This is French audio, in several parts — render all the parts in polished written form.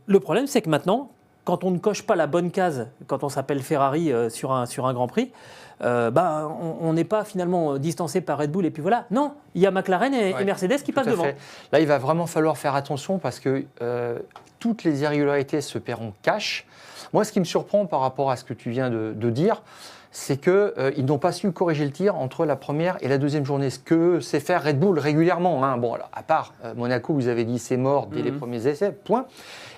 Le problème, c'est que maintenant, quand on ne coche pas la bonne case, quand on s'appelle Ferrari sur un Grand Prix, on n'est pas finalement distancé par Red Bull et puis voilà. Non, il y a McLaren et Mercedes qui passent devant. Là, il va vraiment falloir faire attention parce que toutes les irrégularités se paieront cash. Moi, ce qui me surprend par rapport à ce que tu viens de dire, c'est qu'ils n'ont pas su corriger le tir entre la première et la deuxième journée. Ce que sait faire Red Bull régulièrement. Hein. Bon, alors, à part Monaco, vous avez dit c'est mort dès les premiers essais, point.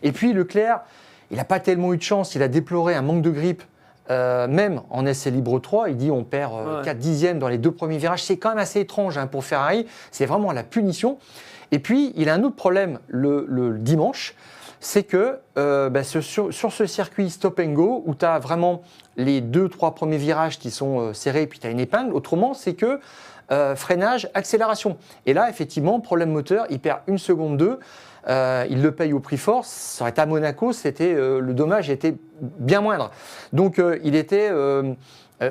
Et puis Leclerc, il n'a pas tellement eu de chance. Il a déploré un manque de grippe. Même en essai libre 3, il dit on perd 4 dixièmes dans les 2 premiers virages. C'est quand même assez étrange pour Ferrari. C'est vraiment la punition. Et puis, il a un autre problème le dimanche. C'est que sur ce circuit stop and go, où tu as vraiment les 2-3 premiers virages qui sont serrés, puis tu as une épingle, autrement, c'est que freinage, accélération. Et là, effectivement, problème moteur, il perd 1 seconde 2. Il le paye au prix fort. Ça aurait été à Monaco, le dommage était bien moindre. Donc, il était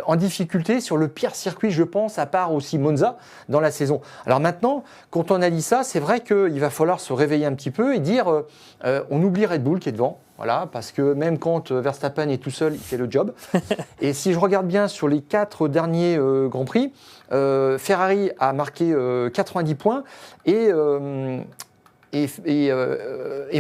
en difficulté sur le pire circuit, je pense, à part aussi Monza dans la saison. Alors maintenant, quand on a dit ça, c'est vrai qu'il va falloir se réveiller un petit peu et dire on oublie Red Bull qui est devant. Voilà, parce que même quand Verstappen est tout seul, il fait le job. Et si je regarde bien sur les 4 derniers Grands Prix, Ferrari a marqué 90 points et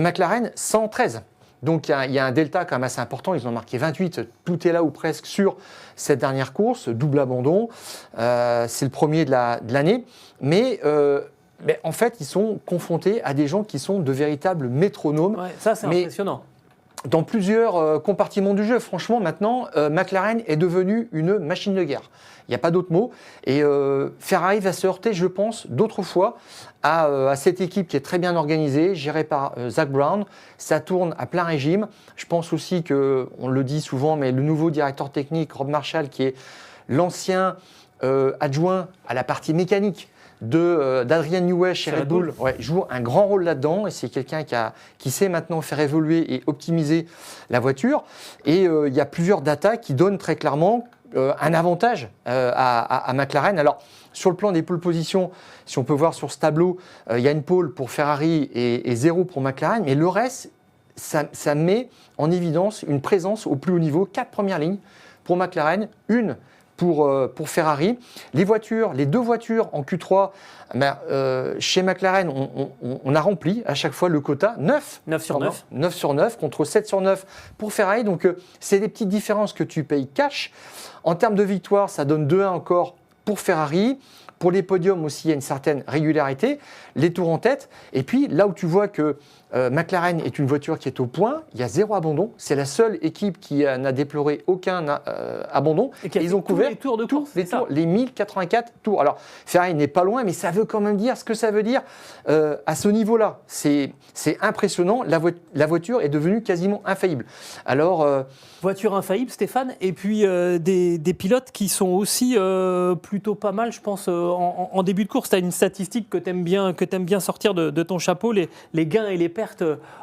McLaren 113. Donc il y a un delta quand même assez important, ils ont marqué 28, tout est là ou presque sur cette dernière course, double abandon, c'est le premier de l'année, mais en fait ils sont confrontés à des gens qui sont de véritables métronomes. Ouais, ça c'est impressionnant. Dans plusieurs compartiments du jeu, franchement maintenant McLaren est devenu une machine de guerre. Il n'y a pas d'autre mot. Et Ferrari va se heurter, je pense, d'autres fois à cette équipe qui est très bien organisée, gérée par Zak Brown. Ça tourne à plein régime. Je pense aussi que, on le dit souvent, mais le nouveau directeur technique, Rob Marshall, qui est l'ancien adjoint à la partie mécanique d'Adrian Newey chez Red Bull, joue un grand rôle là-dedans. Et c'est quelqu'un qui sait maintenant faire évoluer et optimiser la voiture. Et il y a plusieurs datas qui donnent très clairement un avantage à McLaren. Alors, sur le plan des pole positions, si on peut voir sur ce tableau, il y a une pole pour Ferrari et 0 pour McLaren, mais le reste, ça met en évidence une présence au plus haut niveau. 4 premières lignes pour McLaren, une pour Ferrari. Les 2 voitures en Q3, chez McLaren, on a rempli à chaque fois le quota. 9 sur 9. 9 sur 9 contre 7 sur 9 pour Ferrari. Donc, c'est des petites différences que tu payes cash. En termes de victoire, ça donne 2-1 encore pour Ferrari. Pour les podiums aussi, il y a une certaine régularité. Les tours en tête. Et puis, là où tu vois que McLaren est une voiture qui est au point, il y a 0 abandon. C'est la seule équipe qui n'a déploré aucun abandon. Et ils ont couvert les tours de course, les 1084 tours. Alors, Ferrari n'est pas loin, mais ça veut quand même dire ce que ça veut dire à ce niveau-là. C'est impressionnant. La voiture est devenue quasiment infaillible. Alors, voiture infaillible, Stéphane, et puis des pilotes qui sont aussi plutôt pas mal, je pense, en début de course. Tu as une statistique que tu aimes bien sortir de ton chapeau, les gains et les pertes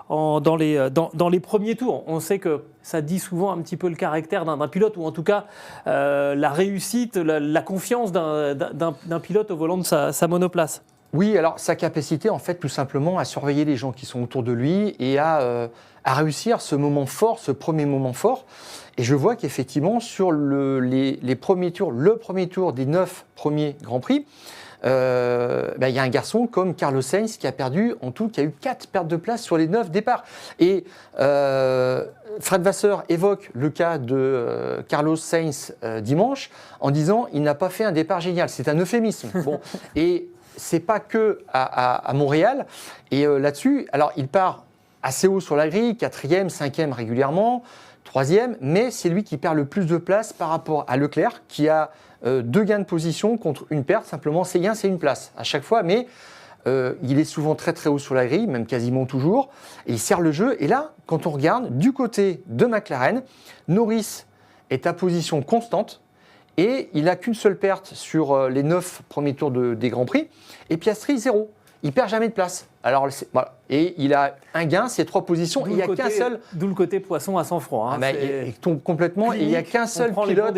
dans les premiers tours. On sait que ça dit souvent un petit peu le caractère d'un pilote, ou en tout cas la réussite, la confiance d'un pilote au volant de sa monoplace. Oui, alors sa capacité, en fait, tout simplement, à surveiller les gens qui sont autour de lui et à réussir ce moment fort, ce premier moment fort. Et je vois qu'effectivement, sur les premiers tours, le premier tour des 9 premiers Grands Prix, il y a un garçon comme Carlos Sainz qui a eu 4 pertes de place sur les 9 départs. Et Fred Vasseur évoque le cas de Carlos Sainz dimanche en disant il n'a pas fait un départ génial. C'est un euphémisme. Bon, et c'est pas que à Montréal. Et là-dessus, alors il part assez haut sur la grille, 4e, 5e régulièrement, 3e, mais c'est lui qui perd le plus de place par rapport à Leclerc, qui a 2 gains de position contre une perte. Simplement, ses gains, c'est une place à chaque fois, mais il est souvent très très haut sur la grille, même quasiment toujours, et il sert le jeu. Et là, quand on regarde, du côté de McLaren, Norris est à position constante, et il n'a qu'une seule perte sur les 9 premiers tours des Grands Prix, et Piastri, 0. Il perd jamais de place. Alors, voilà. Et il a un gain, c'est 3 positions, et il n'y a qu'un seul. D'où le côté poisson à sang-froid. Il tombe complètement, et il n'y a qu'un seul pilote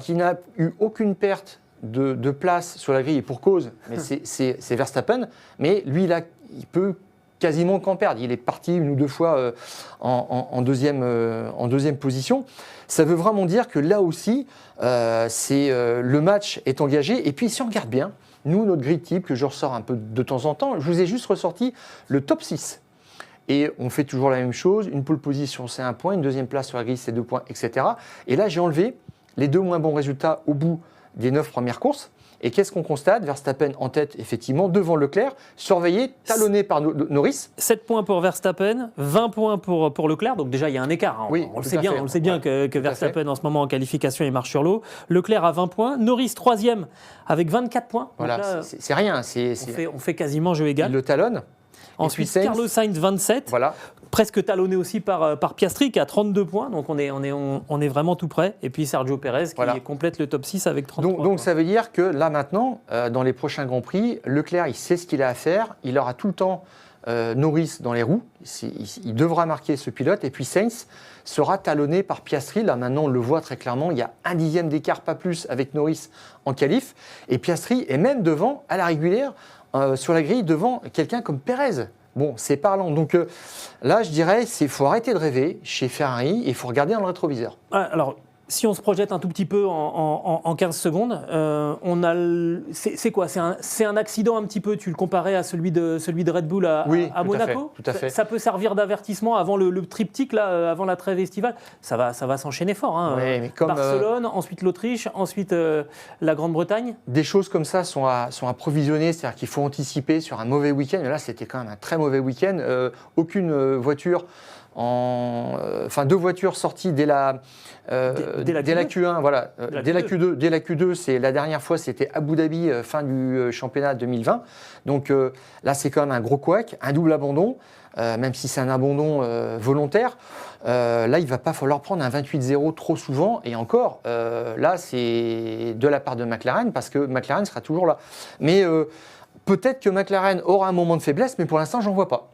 qui n'a eu aucune perte de place sur la grille, et pour cause, mais c'est Verstappen. Mais lui, il peut quasiment qu'en perdre. Il est parti une ou deux fois en deuxième position. Ça veut vraiment dire que là aussi, le match est engagé. Et puis, si on regarde bien, nous, notre grille type, que je ressors un peu de temps en temps, je vous ai juste ressorti le top 6. Et on fait toujours la même chose. Une pole position, c'est 1 point. Une deuxième place sur la grille, c'est 2 points, etc. Et là, j'ai enlevé les 2 moins bons résultats au bout des 9 premières courses. Et qu'est-ce qu'on constate? Verstappen en tête, effectivement, devant Leclerc, surveillé, talonné par Norris. 7 points pour Verstappen, 20 points pour Leclerc. Donc déjà, il y a un écart. Hein. Oui, on le sait bien que Verstappen, en ce moment, en qualification, il marche sur l'eau. Leclerc a 20 points. Norris, 3e, avec 24 points. Voilà, donc là, c'est rien. on fait quasiment jeu égal. Il le talonne. Ensuite, Carlos Sainz, 27. Voilà. Presque talonné aussi par Piastri qui a 32 points, donc on est vraiment tout près. Et puis Sergio Pérez qui complète le top 6 avec 33 donc ça veut dire que là maintenant, dans les prochains Grands Prix, Leclerc il sait ce qu'il a à faire, il aura tout le temps Norris dans les roues, il devra marquer ce pilote, et puis Sainz sera talonné par Piastri. Là maintenant on le voit très clairement, il y a 1/10 d'écart, pas plus, avec Norris en qualif, et Piastri est même devant, à la régulière, sur la grille, devant quelqu'un comme Pérez. Bon, c'est parlant. Donc là, je dirais, il faut arrêter de rêver chez Ferrari et il faut regarder dans le rétroviseur. Alors, si on se projette un tout petit peu en 15 secondes, c'est quoi? C'est un accident un petit peu, tu le comparais à celui de Red Bull à Monaco? Tout à fait. Ça peut servir d'avertissement avant le triptyque, là, avant la trêve estivale. Ça va s'enchaîner fort. Hein. Oui, mais comme, Barcelone, ensuite l'Autriche, ensuite la Grande-Bretagne. Des choses comme ça sont à provisionner, c'est-à-dire qu'il faut anticiper sur un mauvais week-end. Là, c'était quand même un très mauvais week-end. Aucune voiture... Enfin, 2 voitures sorties dès la Q1, voilà. Dès la Q2, c'est la dernière fois, c'était Abu Dhabi, fin du championnat 2020. Donc là, c'est quand même un gros couac, un double abandon, même si c'est un abandon volontaire. Là, il ne va pas falloir prendre un 28-0 trop souvent. Et encore, là, c'est de la part de McLaren, parce que McLaren sera toujours là. Mais peut-être que McLaren aura un moment de faiblesse, mais pour l'instant, j'en vois pas.